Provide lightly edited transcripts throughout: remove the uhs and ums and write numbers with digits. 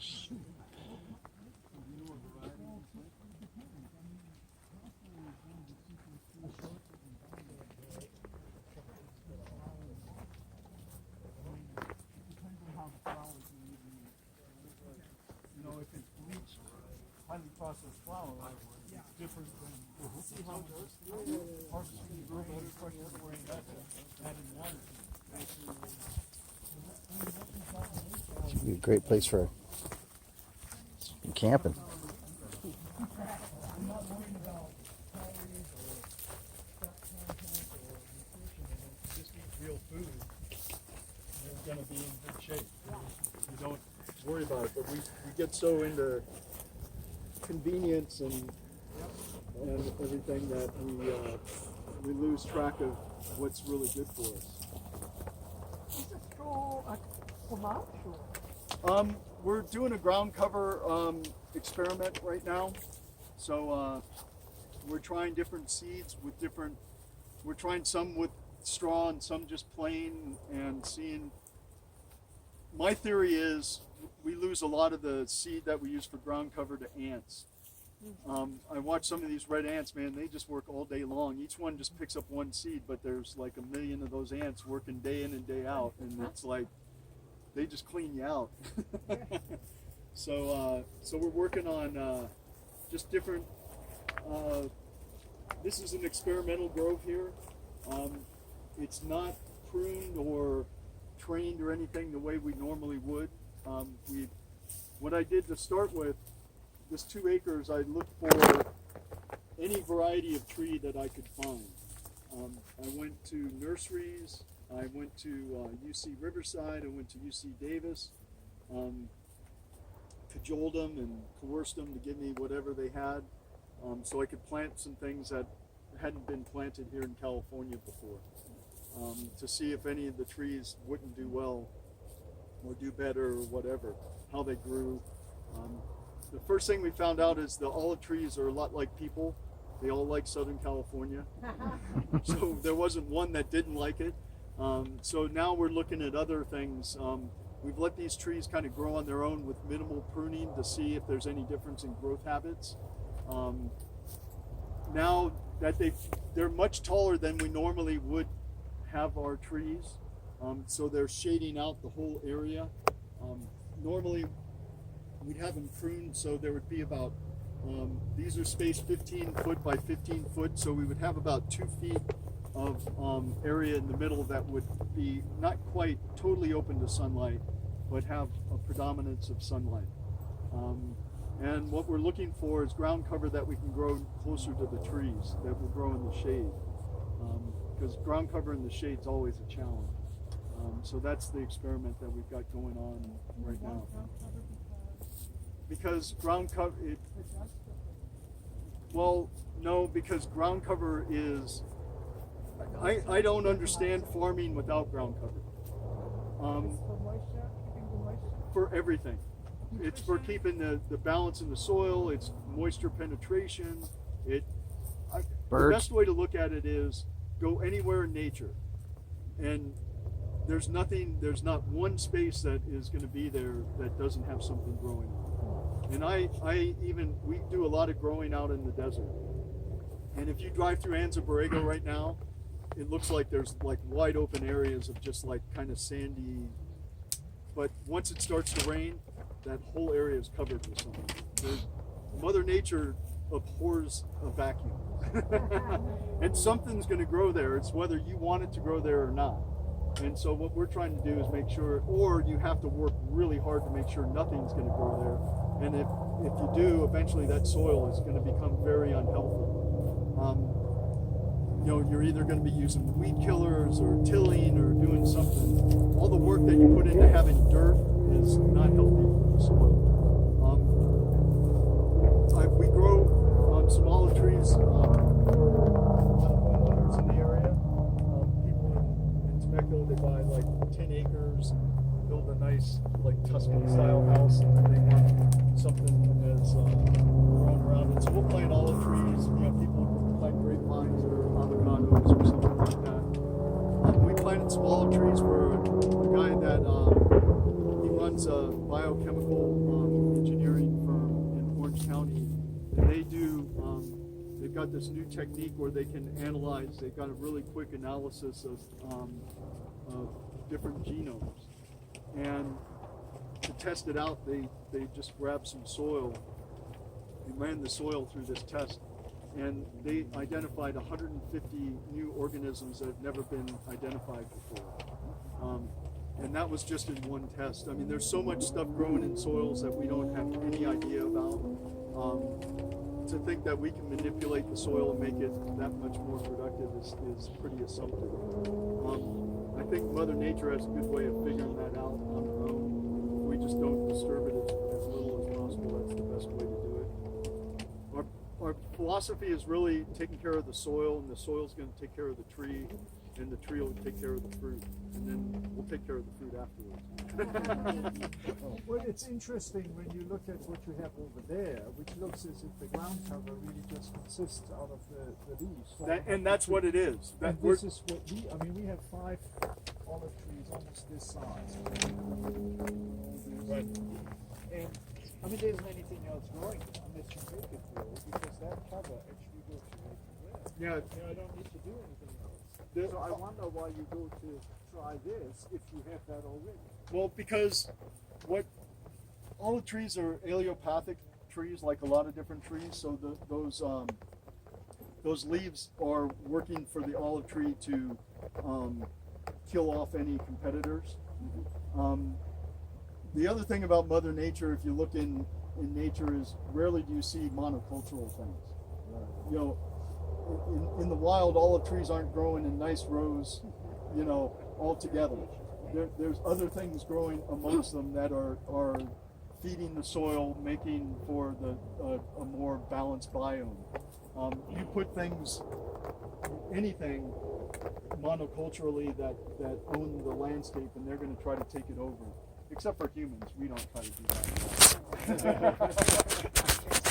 You know, if it's bleached, highly processed flour, it's different than see how harvesting grow better, pressure pouring adding water to it. It'd be a great place for camping. I'm not worried about calories or fat content or nutrition. If you just eat real food, you're going to be in good shape. You don't worry about it. But we get so into convenience and everything that we lose track of what's really good for us. Is this for much? We're doing a ground cover experiment right now. So we're trying different seeds with different, we're trying some with straw and some just plain, and seeing, my theory is we lose a lot of the seed that we use for ground cover to ants. I watch some of these red ants, man, they just work all day long. Each one just picks up one seed, but there's like 1 million of those ants working day in and day out, and it's like, they just clean you out. So we're working on just different, this is an experimental grove here. It's not pruned or trained or anything the way we normally would. What I did to start with, this 2 acres, I looked for any variety of tree that I could find. I went to nurseries, I went to UC Riverside, I went to UC Davis, cajoled them and coerced them to give me whatever they had, so I could plant some things that hadn't been planted here in California before, to see if any of the trees wouldn't do well or do better or whatever, how they grew. The first thing we found out is the olive trees are a lot like people. They all like Southern California. So there wasn't one that didn't like it. So now we're looking at other things. We've let these trees kind of grow on their own with minimal pruning to see if there's any difference in growth habits. Now that they're much taller than we normally would have our trees, so they're shading out the whole area. Normally we'd have them pruned so there would be about, these are spaced 15 foot by 15 foot, so we would have about 2 feet of area in the middle that would be not quite totally open to sunlight, but have a predominance of sunlight. And what we're looking for is ground cover that we can grow closer to the trees, that will grow in the shade. Because ground cover in the shade is always a challenge. So that's the experiment that we've got going on right now. Because ground cover, well, no, because ground cover is, I don't understand farming without ground cover. For everything. It's for keeping the balance in the soil, it's moisture penetration. The best way to look at it is go anywhere in nature, and there's not one space that is going to be there that doesn't have something growing on. And we do a lot of growing out in the desert. And if you drive through Anza Borrego right now, it looks like there's like wide open areas of just like kind of sandy, but once it starts to rain, that whole area is covered with something. Mother Nature abhors a vacuum. And something's going to grow there. It's whether you want it to grow there or not. And so what we're trying to do is make sure, or you have to work really hard to make sure nothing's going to grow there. And if you do, eventually that soil is going to become very unhealthy. You know, you're either going to be using weed killers or tilling or doing something. All the work that you put into having dirt is not healthy for the soil. We grow some olive trees for homeowners in the area. People in Temecula, they buy like 10 acres and build a nice like Tuscan style house, and then they want something that's grown around it. So we'll plant olive trees. You know, people plant grapevines or avocados or something like that. We planted some olive trees for a guy that he runs a biochemical and they do. They've got this new technique where they can analyze. They've got a really quick analysis of different genomes, and to test it out, they just grabbed some soil and ran the soil through this test, and they identified 150 new organisms that have never been identified before. And that was just in one test. I mean, there's so much stuff growing in soils that we don't have any idea about. To think that we can manipulate the soil and make it that much more productive is pretty assumptive. I think Mother Nature has a good way of figuring that out on her own. We just don't disturb it as little as possible. That's the best way to do it. Our philosophy is really taking care of the soil, and the soil's going to take care of the tree, and the tree will take care of the fruit, and then we'll take care of the fruit afterwards. Well, it's interesting when you look at what you have over there, which looks as if the ground cover really just consists out of the leaves. And that's what it is. And this is what we have 5 olive trees almost this size. Right. And I mean, there isn't anything else growing unless you make it grow, because that cover actually goes right to there. Yeah. I don't need to do anything else. So I wonder why you go to try this if you have that already. Well, because olive trees are allelopathic trees, like a lot of different trees. So those leaves are working for the olive tree to kill off any competitors. The other thing about Mother Nature, if you look in nature, is rarely do you see monocultural things. You know, in the wild, olive trees aren't growing in nice rows, all together. There's other things growing amongst them that are feeding the soil, making for a more balanced biome. You put anything monoculturally that own the landscape, and they're going to try to take it over. Except for humans, we don't try to do that.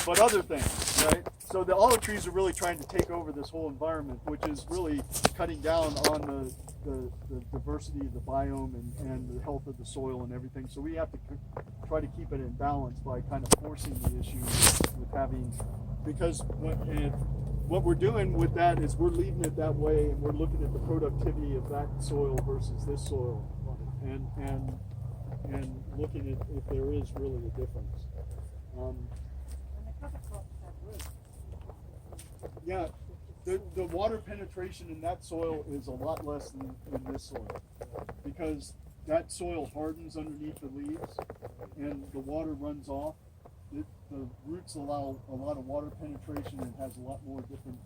But other things, right? So the olive trees are really trying to take over this whole environment, which is really cutting down on the diversity of the biome and the health of the soil and everything. So we have to try to keep it in balance by kind of forcing the issue with having, because what we're doing with that is we're leaving it that way, and we're looking at the productivity of that soil versus this soil, and looking at if there is really a difference. And the cover crops have roots. Yeah, the water penetration in that soil is a lot less than in this soil, because that soil hardens underneath the leaves and the water runs off. The roots allow a lot of water penetration, and has a lot more different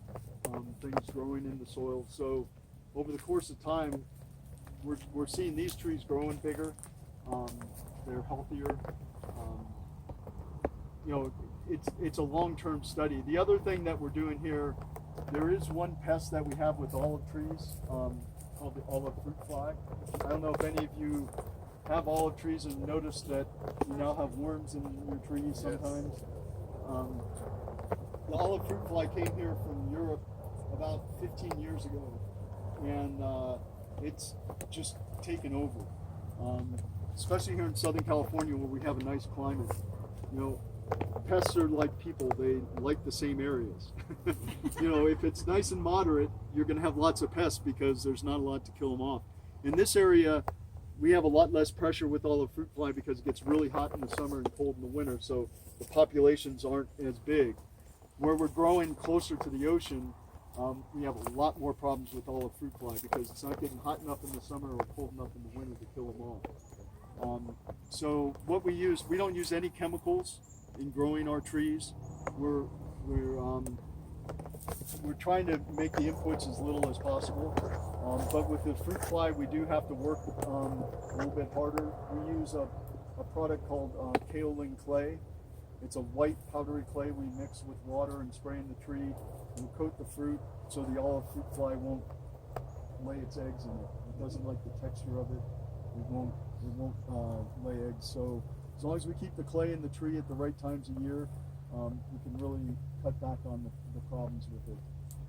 things growing in the soil. So over the course of time, we're seeing these trees growing bigger. They're healthier. It's a long-term study. The other thing that we're doing here, there is one pest that we have with olive trees called the olive fruit fly. I don't know if any of you have olive trees and notice that you now have worms in your trees sometimes. The olive fruit fly came here from Europe about 15 years ago, and it's just taken over. Especially here in Southern California, where we have a nice climate. Pests are like people, they like the same areas. If it's nice and moderate, you're going to have lots of pests because there's not a lot to kill them off. In this area, we have a lot less pressure with olive fruit fly because it gets really hot in the summer and cold in the winter, so the populations aren't as big. Where we're growing closer to the ocean, we have a lot more problems with olive fruit fly because it's not getting hot enough in the summer or cold enough in the winter to kill them off. So what we don't use any chemicals in growing our trees. We're trying to make the inputs as little as possible. But with the fruit fly, we do have to work a little bit harder. We use a product called kaolin clay. It's a white powdery clay we mix with water and spray in the tree and coat the fruit so the olive fruit fly won't lay its eggs in it. It doesn't like the texture of it. It won't lay eggs. So as long as we keep the clay in the tree at the right times of year, we can really cut back on the problems with it.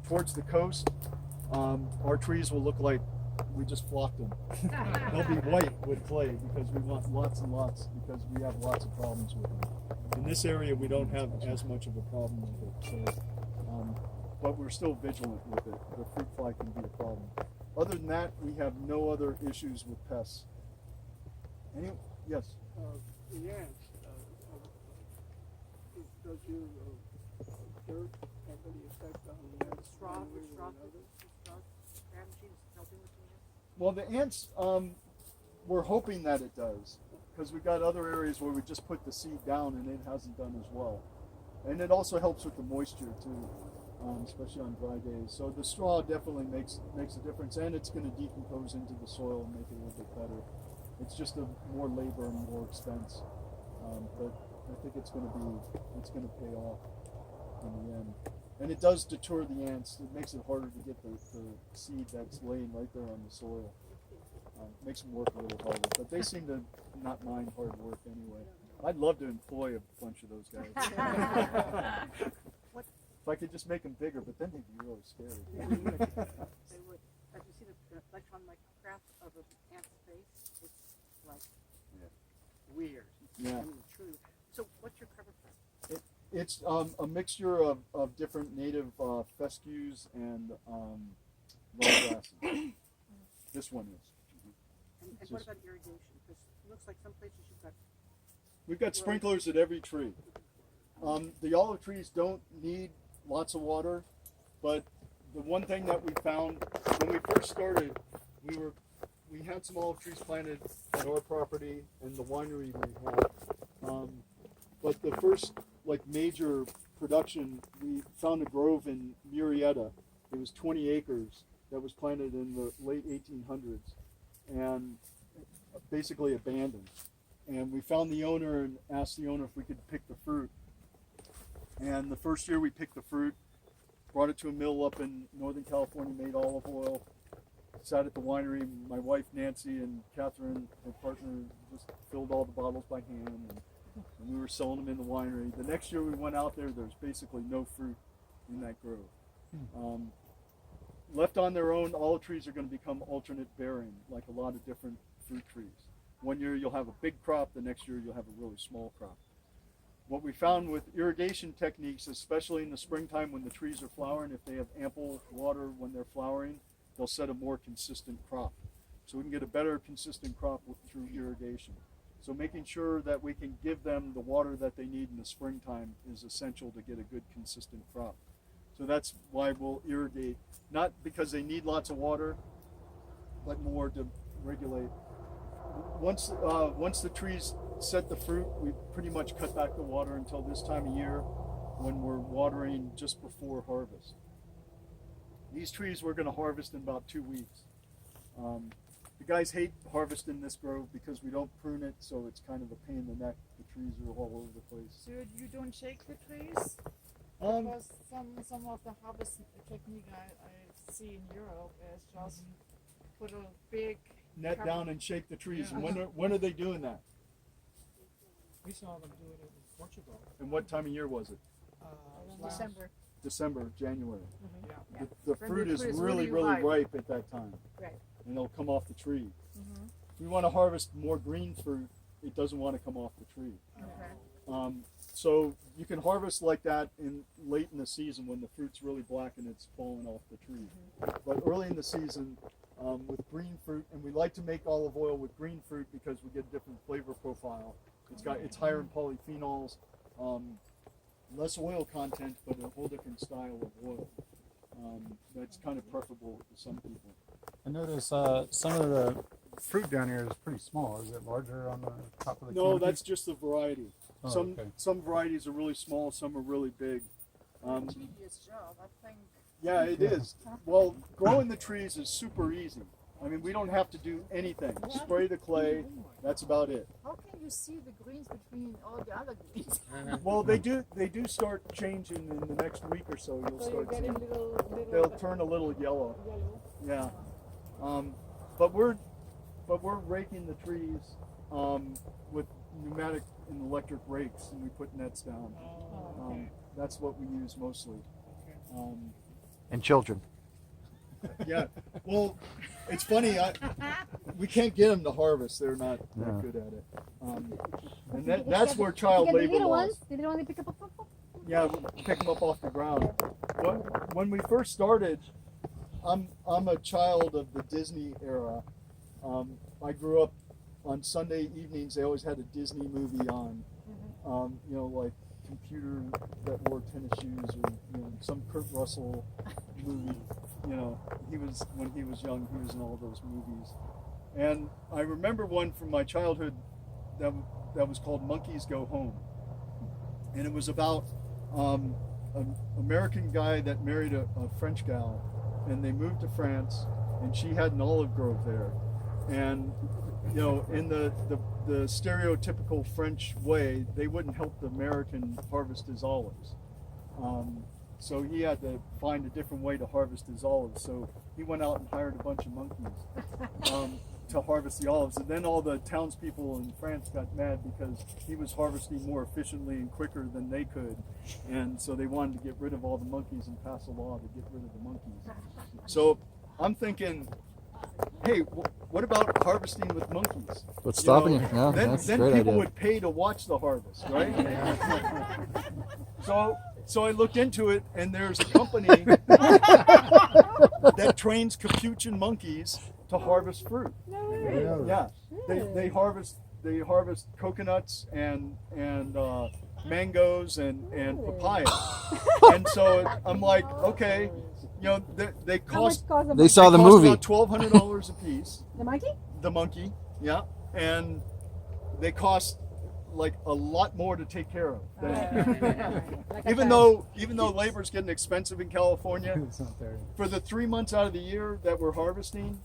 Towards the coast, our trees will look like we just flocked them. They'll be white with clay because we want lots and lots, because we have lots of problems with them. In this area, we don't have as much of a problem with it, so, but we're still vigilant with it. The fruit fly can be a problem. Other than that, we have no other issues with pests. Yes? Yes. Does your dirt have any effect on the Straw, one way or straw, another? straw, grab machines helping with the ants? Well, the ants, we're hoping that it does, because we've got other areas where we just put the seed down and it hasn't done as well. And it also helps with the moisture too, especially on dry days. So the straw definitely makes a difference, and it's going to decompose into the soil and make it a little bit better. It's just a more labor and more expense, but I think it's going to pay off in the end. And it does deter the ants. It makes it harder to get the seed that's laying right there on the soil. Makes them work a little harder, but they seem to not mind hard work anyway. I'd love to employ a bunch of those guys. If I could just make them bigger, but then they'd be really scary. They would. Have you seen the electron micrograph of an ant's face? It's like weird. Yeah. I mean, true. So what's your cover crop? It's a mixture of different native fescues and wild grasses. This one is. And what about irrigation? Because it looks like some places We've got sprinklers at every tree. The olive trees don't need lots of water, but the one thing that we found when we first started, we had some olive trees planted at our property and the winery we had. But the first major production, we found a grove in Murrieta. It was 20 acres that was planted in the late 1800s and basically abandoned. And we found the owner and asked the owner if we could pick the fruit. And the first year we picked the fruit, brought it to a mill up in Northern California, made olive oil, sat at the winery. My wife Nancy and Catherine, her partner, just filled all the bottles by hand, and we were selling them in the winery. The next year we went out there basically no fruit in that grove. Left on their own, olive trees are going to become alternate bearing, like a lot of different fruit trees. One year you'll have a big crop, the next year you'll have a really small crop. What we found with irrigation techniques, especially in the springtime when the trees are flowering, if they have ample water when they're flowering, they'll set a more consistent crop. So we can get a better consistent crop through irrigation. So making sure that we can give them the water that they need in the springtime is essential to get a good consistent crop. So that's why we'll irrigate, not because they need lots of water, but more to regulate. Once the trees set the fruit, we pretty much cut back the water until this time of year when we're watering just before harvest. These trees we're going to harvest in about 2 weeks. The guys hate harvesting this grove because we don't prune it, so it's kind of a pain in the neck. The trees are all over the place. So you don't shake the trees? Because some of the harvest technique I see in Europe is just put a big Net down and shake the trees. And when are they doing that? We saw them do it in Portugal. And what time of year was it? December, January. Yeah. The fruit is really ripe at that time. Right. And it'll come off the tree. If we want to harvest more green fruit, it doesn't want to come off the tree. Okay. So you can harvest like that late in the season when the fruit's really black and it's falling off the tree. But early in the season, with green fruit, and we like to make olive oil with green fruit because we get a different flavor profile. It's higher in polyphenols, less oil content, but a whole different style of oil. That's kind of preferable to some people. I notice some of the fruit down here is pretty small. Is it larger on the top of the No, canopy? that's just the variety. Oh, okay. Some varieties are really small, some are really big. tedious job, I think. Yeah, it is. Well, growing the trees is super easy. I mean, we don't have to do anything. Spray the clay, that's about it. How can you see the greens between all the other greens? Well, they do start changing in the next week or so. You'll So you're start getting seeing. little They'll turn a little yellow. yellow. Yeah. But we're raking the trees with pneumatic and electric rakes, and we put nets down. That's what we use mostly. And children. Yeah. Well, it's funny. We can't get them to harvest. They're not Yeah. good at it. And that's where child labor laws. The little one they pick up. Yeah, pick them up off the ground. When we first started, I'm a child of the Disney era. I grew up on Sunday evenings. They always had a Disney movie on. You know, like Computer that wore tennis shoes, or some Kurt Russell movie. You know, when he was young, he was in all those movies. And I remember one from my childhood that was called Monkeys Go Home, and it was about an American guy that married a French gal, and they moved to France, and she had an olive grove there, and in the stereotypical French way, they wouldn't help the American harvest his olives. So he had to find a different way to harvest his olives. So he went out and hired a bunch of monkeys to harvest the olives. And then all the townspeople in France got mad because he was harvesting more efficiently and quicker than they could. And so they wanted to get rid of all the monkeys and pass a law to get rid of the monkeys. So I'm thinking, hey, what about harvesting with monkeys? What's stopping you? Yeah, then that's a then great people idea. would pay to watch the harvest, right? So I looked into it, and there's a company that trains Capuchin monkeys to harvest fruit. Yeah, they harvest coconuts and mangoes and papaya. And so I'm like, okay, they cost. They saw the cost movie. about $1,200 a piece. The monkey? The monkey, yeah, and they cost like a lot more to take care of. Even though labor's getting expensive in California, It's not there. for the 3 months out of the year that we're harvesting,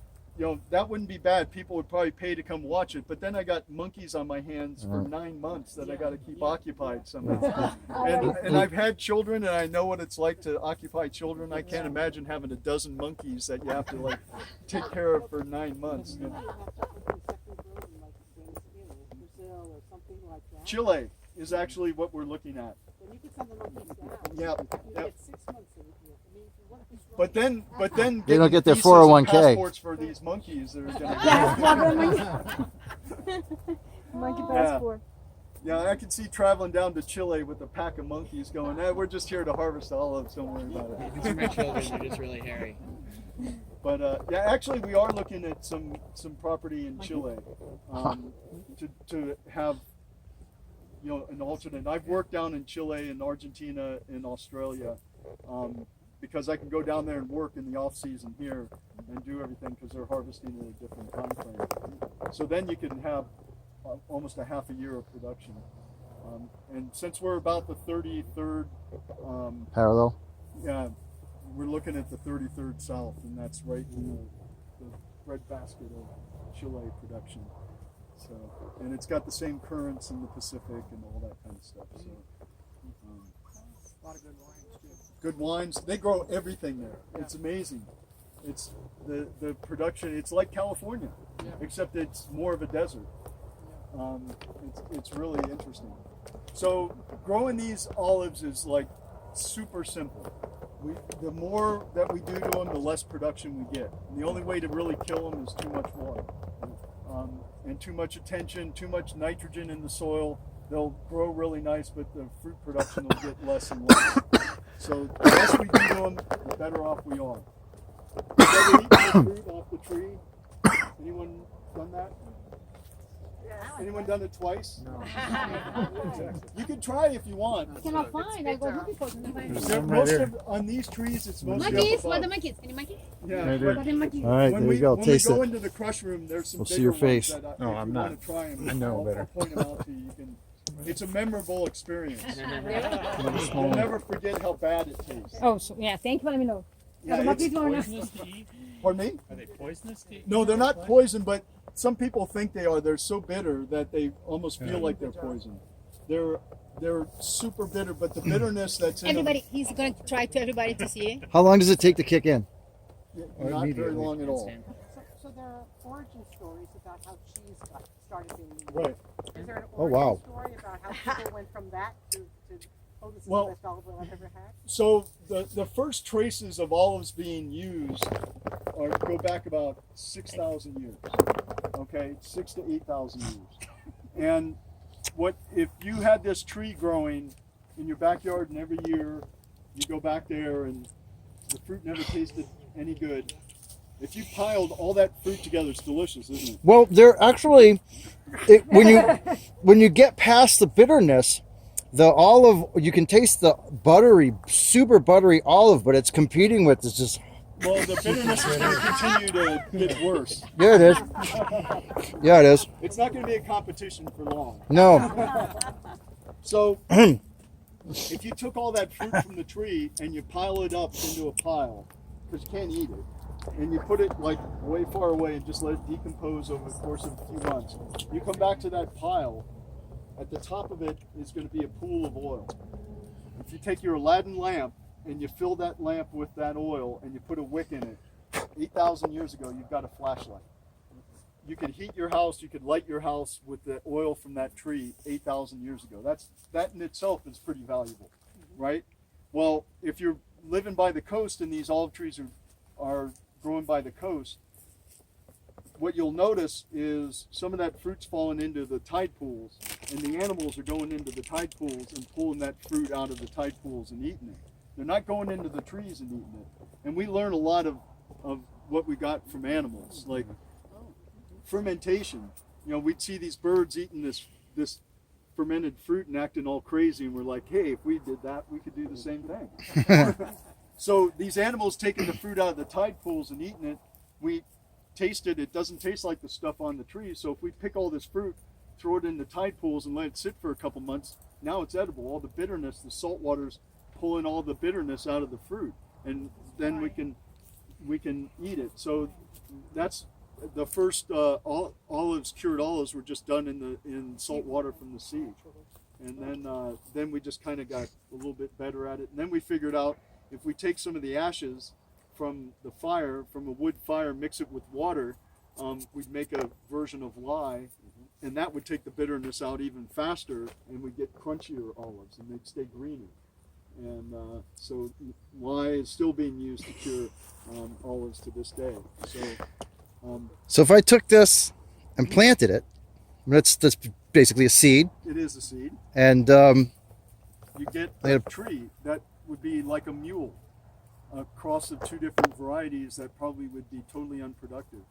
that wouldn't be bad. People would probably pay to come watch it. But then I got monkeys on my hands for 9 months that I got to keep occupied somehow. And I've had children, and I know what it's like to occupy children. I can't imagine having a dozen monkeys that you have to take care of for 9 months. You have to open second growth in Brazil or something like that. Chile is actually what we're looking at. Then you could send the monkeys down. Yep. You Yep. get 6 months of it here. I mean, what if it's But then They don't getting get their visas and 401k. passports for these monkeys that are going Monkey Yeah. passport. Yeah, I can see traveling down to Chile with a pack of monkeys going, we're just here to harvest olives, don't worry about it. These are my children. They're just really hairy. But actually we are looking at some property in Chile to have an alternate. I've worked down in Chile and Argentina and Australia because I can go down there and work in the off season here and do everything because they're harvesting at a different time frame. So then you can have almost a half a year of production. And since we're about the 33rd Parallel. yeah, we're looking at the 33rd south, and that's right in the breadbasket of Chile production. So, and it's got the same currents in the Pacific and all that kind of stuff. So, A lot of good wines too. good wines. They grow everything there. It's amazing. It's the production. It's like California, except it's more of a desert. It's really interesting. So growing these olives is like super simple. The more that we do to them, the less production we get. And the only way to really kill them is too much water. And too much attention, too much nitrogen in the soil. They'll grow really nice, but the fruit production will get less and less. So the less we do to them, the better off we are. You ever eaten the fruit off the tree? Anyone done that? Anyone done it twice? No. You can try if you want. I cannot find. I go looking for them. Most of on these trees, it's mostly Monkeys? up What are the above. monkeys? Any monkeys? Yeah, Right there. but What are the monkeys? All right, when there we you go. when Taste we go it. into the crush room, there's some We'll see bigger your ones face. that No, if I'm you not. want to try them, I know I'll better. point them out to you. You can. It's a memorable experience. Little small You'll one. never forget how bad it tastes. Oh, so, yeah. Thank you for letting me know. Yeah, the monkeys it's- were not. Poisonous to eat? Pardon me? Are they poisonous to eat? No, they're not poison, but some people think they are. They're so bitter that they almost feel Yeah. like they're poison. They're super bitter, but the bitterness that's in Everybody, he's going to try to everybody to see. How long does it take to kick in? them, Or not very immediately. long at all. So there are origin stories about how cheese started being made. Right. Is there an Oh, wow. origin story about how people went from that to Oh, this is Well- the best olive oil I've ever had. So the first traces of olives being used go back about 6,000 years. Okay, 6 to 8,000 years. And what if you had this tree growing in your backyard, and every year you go back there and the fruit never tasted any good? If you piled all that fruit together, it's delicious, isn't it? Well, they're actually when you get past the bitterness, the olive, you can taste the buttery, super buttery olive, but it's competing with this just. Well, the bitterness is going to continue to get worse. Yeah, it is. Yeah, it is. It's not going to be a competition for long. No. So, if you took all that fruit from the tree and you pile it up into a pile, because you can't eat it, and you put it like way far away and just let it decompose over the course of a few months, you come back to that pile, at the top of it is going to be a pool of oil. If you take your Aladdin lamp and you fill that lamp with that oil and you put a wick in it, 8,000 years ago, you've got a flashlight. You could heat your house, you could light your house with the oil from that tree 8,000 years ago. That in itself is pretty valuable, right? Well, if you're living by the coast and these olive trees are growing by the coast, what you'll notice is some of that fruit's falling into the tide pools, and the animals are going into the tide pools and pulling that fruit out of the tide pools and eating it. They're not going into the trees and eating it. And we learn a lot of what we got from animals, like fermentation. You know, we'd see these birds eating this fermented fruit and acting all crazy, and we're like, hey, if we did that, we could do the same thing. So these animals taking the fruit out of the tide pools and eating it, we taste it, it doesn't taste like the stuff on the trees. So if we pick all this fruit, throw it in the tide pools and let it sit for a couple months, now it's edible. All the bitterness, the salt water's pulling all the bitterness out of the fruit, and then we can eat it. So that's the first olives, cured olives, were just done in salt water from the sea, and then we just kind of got a little bit better at it. And then we figured out if we take some of the ashes from the fire, from a wood fire, mix it with water, we'd make a version of lye, and that would take the bitterness out even faster, and we'd get crunchier olives, and they'd stay greener. And so lye is still being used to cure olives to this day. So if I took this and planted it, that's basically a seed, It is a seed. and You get a tree that would be like a mule, a cross of two different varieties that probably would be totally unproductive.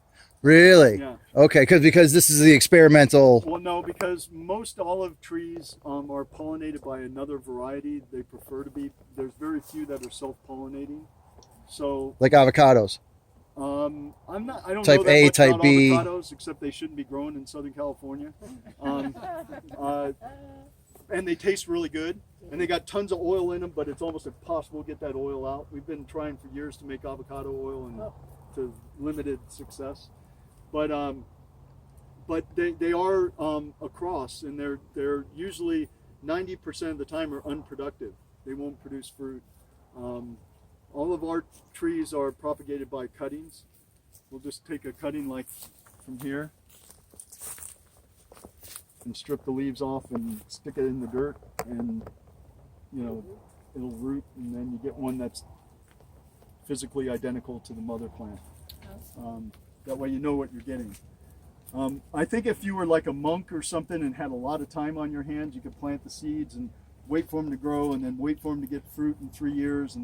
really, Yeah. okay, because this is the experimental. Well, no, because most olive trees are pollinated by another variety. They prefer to be. There's very few that are self-pollinating. So Like avocados. I don't Type know that A, much type about B. avocados, except they shouldn't be grown in Southern California. And they taste really good, and they got tons of oil in them, but it's almost impossible to get that oil out. We've been trying for years to make avocado oil, and to limited success. But they are a cross, and they're usually 90% of the time are unproductive. They won't produce fruit. All of our trees are propagated by cuttings. We'll just take a cutting like from here and strip the leaves off and stick it in the dirt, and it'll root, and then you get one that's physically identical to the mother plant. That way you know what you're getting. I think if you were like a monk or something and had a lot of time on your hands, you could plant the seeds and wait for them to grow, and then wait for them to get fruit in 3 years,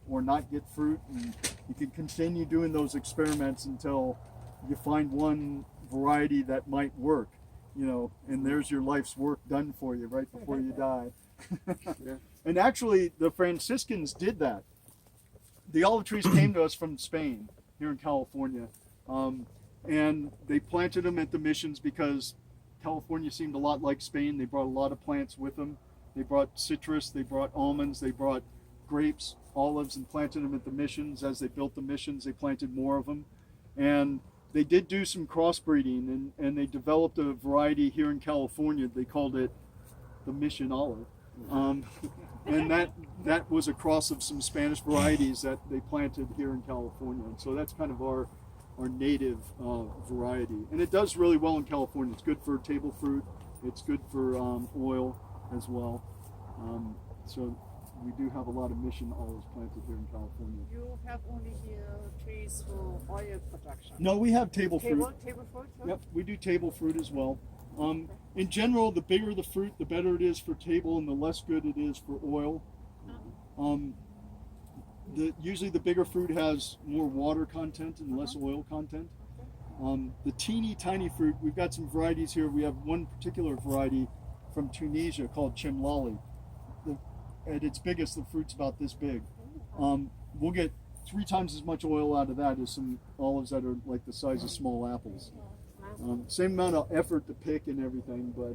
or not get fruit, and you can continue doing those experiments until you find one variety that might work, and there's your life's work done for you right before you die. And actually the Franciscans did that. The olive trees came to us from Spain, here in California, and they planted them at the missions because California seemed a lot like Spain. They brought a lot of plants with them. They brought citrus, they brought almonds, they brought grapes, olives, and planted them at the missions. As they built the missions, they planted more of them. And they did do some crossbreeding, and they developed a variety here in California. They called it the Mission Olive. And that was a cross of some Spanish varieties that they planted here in California. And so that's kind of our native variety. And it does really well in California. It's good for table fruit. It's good for oil as well. So we do have a lot of mission olives planted here in California. You have only here trees for oil production. No, we have table fruit. Table fruit. Too? Yep, we do table fruit as well. In general, the bigger the fruit, the better it is for table, and the less good it is for oil. Usually the bigger fruit has more water content and less oil content. The teeny tiny fruit, we've got some varieties here. We have one particular variety from Tunisia called Chimlali. At its biggest, the fruit's about this big. We'll get 3 times as much oil out of that as some olives that are like the size of small apples. Same amount of effort to pick and everything, but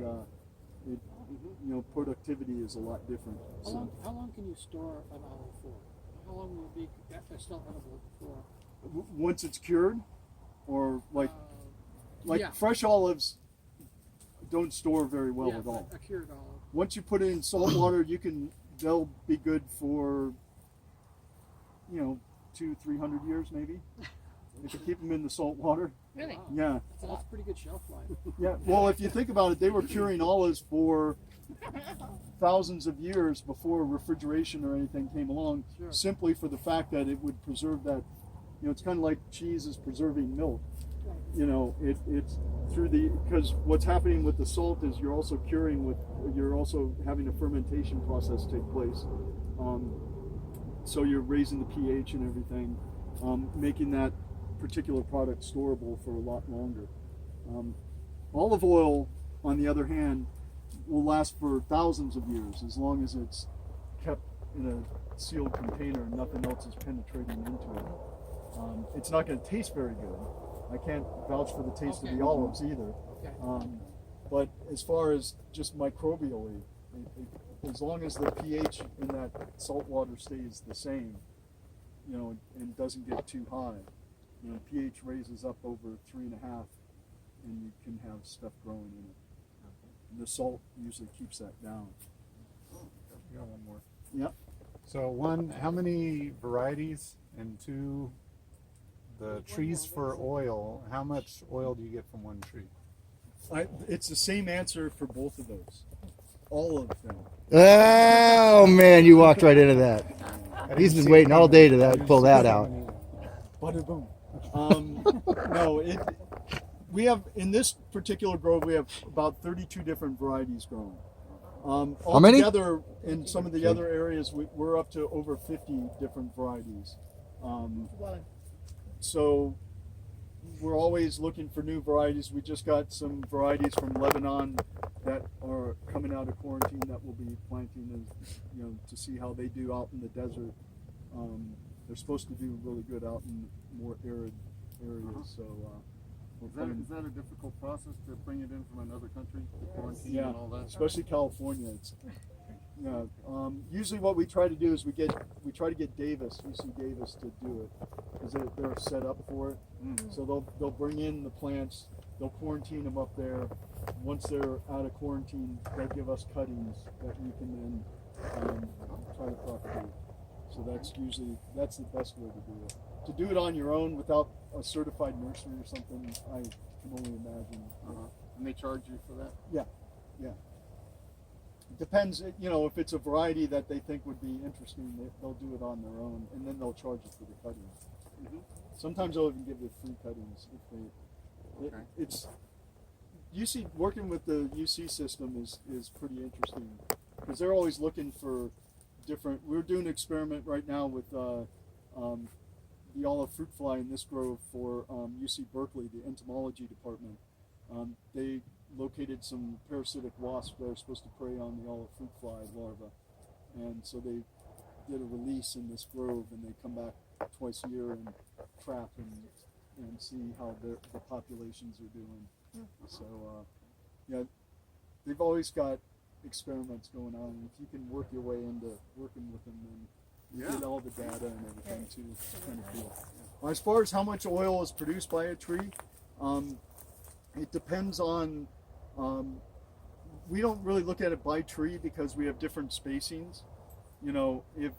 productivity is a lot different. How long can you store an olive for? How long will it be still edible for? Once it's cured, or like yeah. fresh olives don't store very well yeah, at all. A cured olive. Once you put it in salt water, they'll be good for 200-300 years maybe. If you keep them in the salt water. Really? Wow. Yeah. So that's pretty good shelf life. Yeah. Well, if you think about it, they were curing olives for thousands of years before refrigeration or anything came along, Sure. simply for the fact that it would preserve that. It's kind of like cheese is preserving milk. It's through because what's happening with the salt is you're also having a fermentation process take place. So you're raising the pH and everything, making that particular product storable for a lot longer. Olive oil, on the other hand, will last for thousands of years as long as it's kept in a sealed container and nothing else is penetrating into it. It's not going to taste very good. I can't vouch for the taste of the olives either. Okay. But as far as just microbially, as long as the pH in that salt water stays the same, and doesn't get too high, pH raises up over 3.5, and you can have stuff growing in it. And the salt usually keeps that down. We got one more. Yep. So one, how many varieties, and two, the trees for oil, how much oil do you get from one tree? It's the same answer for both of those. All of them. Oh man, you walked right into that. He's been waiting all day to pull that out. Bada boom. No, we have, in this particular grove, we have about 32 different varieties growing. How many? Altogether, in some of the other areas, we're up to over 50 different varieties. So we're always looking for new varieties. We just got some varieties from Lebanon that are coming out of quarantine that we'll be planting, to see how they do out in the desert. They're supposed to do really good out in more arid areas. So is that a difficult process to bring it in from another country, quarantine yeah, and all that? especially California. Usually what we try to do is we try to get UC Davis to do it, because they're set up for it. So they'll bring in the plants, they'll quarantine them up there. Once they're out of quarantine, they'll give us cuttings that we can then try to propagate. So that's the best way to do it. To do it on your own without a certified nursery or something, I can only imagine. And they charge you for that? Yeah. It depends, if it's a variety that they think would be interesting, they'll do it on their own, and then they'll charge you for the cuttings. Sometimes they'll even give you free cuttings if they. Okay. It's working with the UC system is pretty interesting, because they're always looking for different. We're doing an experiment right now with the olive fruit fly in this grove for UC Berkeley, the entomology department. They located some parasitic wasps that are supposed to prey on the olive fruit fly larva, and so they did a release in this grove, and they come back twice a year and trap and see how the populations are doing. So they've always got experiments going on, and if you can work your way into working with them, then you get all the data and everything too. It's kind of cool. As far as how much oil is produced by a tree, it depends on. We don't really look at it by tree because we have different spacings. If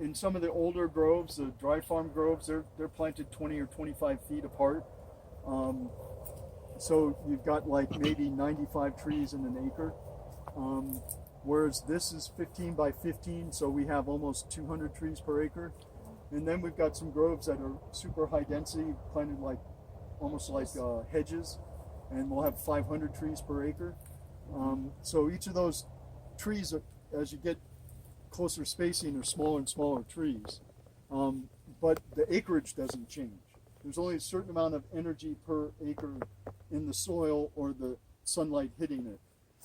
in some of the older groves, the dry farm groves, they're planted 20 or 25 feet apart. So you've got like maybe 95 trees in an acre. whereas this is 15 by 15, so we have almost 200 trees per acre. And then we've got some groves that are super high density, planted like almost like hedges, and we'll have 500 trees per acre. So each of those trees, as you get closer spacing, are smaller and smaller trees. But the acreage doesn't change. There's only a certain amount of energy per acre in the soil or the sunlight hitting it.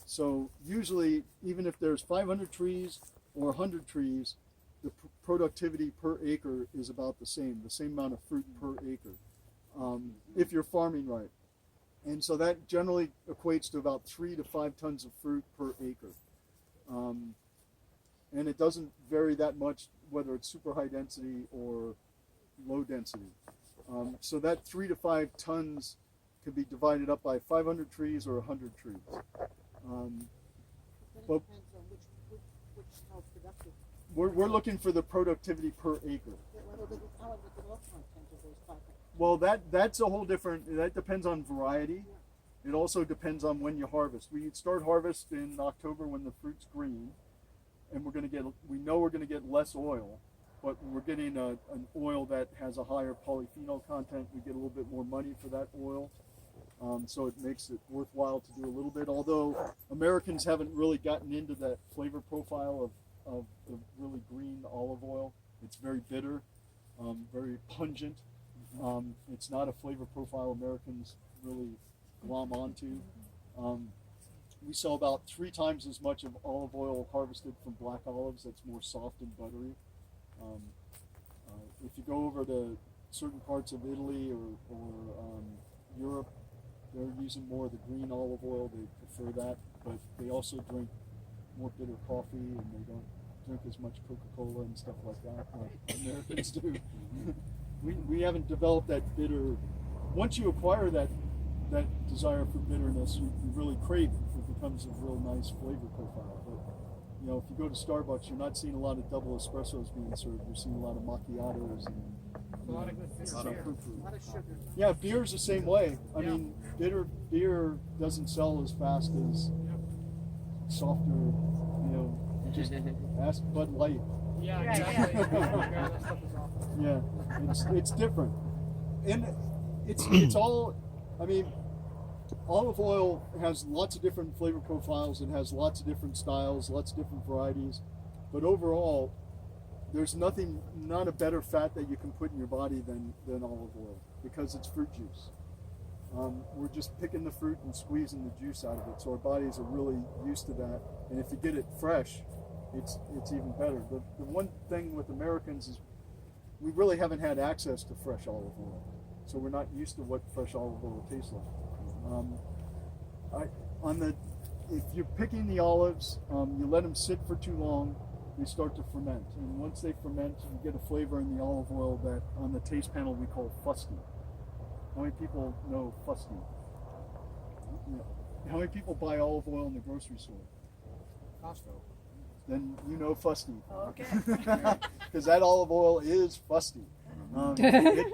So usually, even if there's 500 trees or 100 trees, the productivity per acre is about the same amount of fruit per acre, if you're farming right. And so that generally equates to about 3 to 5 tons of fruit per acre. And it doesn't vary that much whether it's super high density or low density. So that 3 to 5 tons could be divided up by 500 trees or 100 trees. Then But it depends on which how productive. we're looking for the productivity per acre. Yeah, well, the oil content of those 500. Well, that's a whole different. That depends on variety. It also depends on when you harvest. We start harvest in October when the fruit's green, and we know we're gonna get less oil, but we're getting an oil that has a higher polyphenol content. We get a little bit more money for that oil, so it makes it worthwhile to do a little bit. Although Americans haven't really gotten into that flavor profile of the really green olive oil. It's very bitter, very pungent. It's not a flavor profile Americans really glom onto. We sell about 3 times as much of olive oil harvested from black olives that's more soft and buttery. If you go over to certain parts of Italy or Europe, they're using more of the green olive oil. They prefer that, but they also drink more bitter coffee, and they don't drink as much Coca-Cola and stuff like that like Americans do. We haven't developed that bitter. Once you acquire that desire for bitterness, you really crave it. It becomes a real nice flavor profile. But if you go to Starbucks, you're not seeing a lot of double espressos being served. You're seeing a lot of macchiatos and A lot of good food here. A lot of sugar. yeah, beer's the same way. I mean, bitter beer doesn't sell as fast as softer. Just ask Bud Light. Yeah, Right, exactly. Yeah, that stuff is awful. Yeah, it's different, and it's all. I mean, olive oil has lots of different flavor profiles. It has lots of different styles, lots of different varieties, but overall, there's not a better fat that you can put in your body than olive oil because it's fruit juice. We're just picking the fruit and squeezing the juice out of it, so our bodies are really used to that. And if you get it fresh, it's even better. The one thing with Americans is we really haven't had access to fresh olive oil, so we're not used to what fresh olive oil tastes like. If you're picking the olives, you let them sit for too long, they start to ferment, and once they ferment, you get a flavor in the olive oil that on the taste panel we call fusty. How many people know fusty? How many people buy olive oil in the grocery store? Costco. Then you know fusty. Okay. Because that olive oil is fusty. It